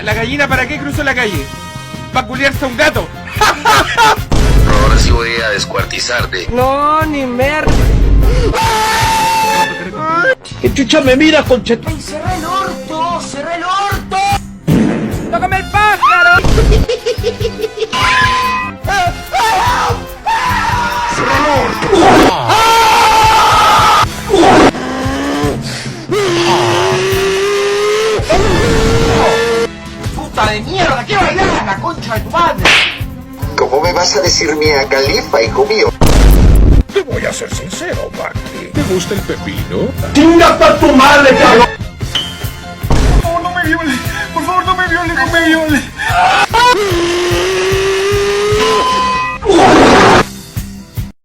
¿La gallina para qué cruzó la calle? ¿Para culiarse a un gato? Ahora sí voy a descuartizarte. No, ni merda. ¿Qué chucha me mira, conchet? ¡Ay, cerrá el orto! ¡Cerrá el orto! ¡Tócame el pájaro! ¡Puta de mierda! ¡Qué bailar! ¡La concha de tu madre! ¿Cómo me vas a decir Mia Khalifa, hijo mío? Te voy a ser sincero, Barty. ¿Te gusta el pepino? ¡Chinga pa' tu madre, cabrón! Por favor, no me viole. Por favor, no me viole, no me viole.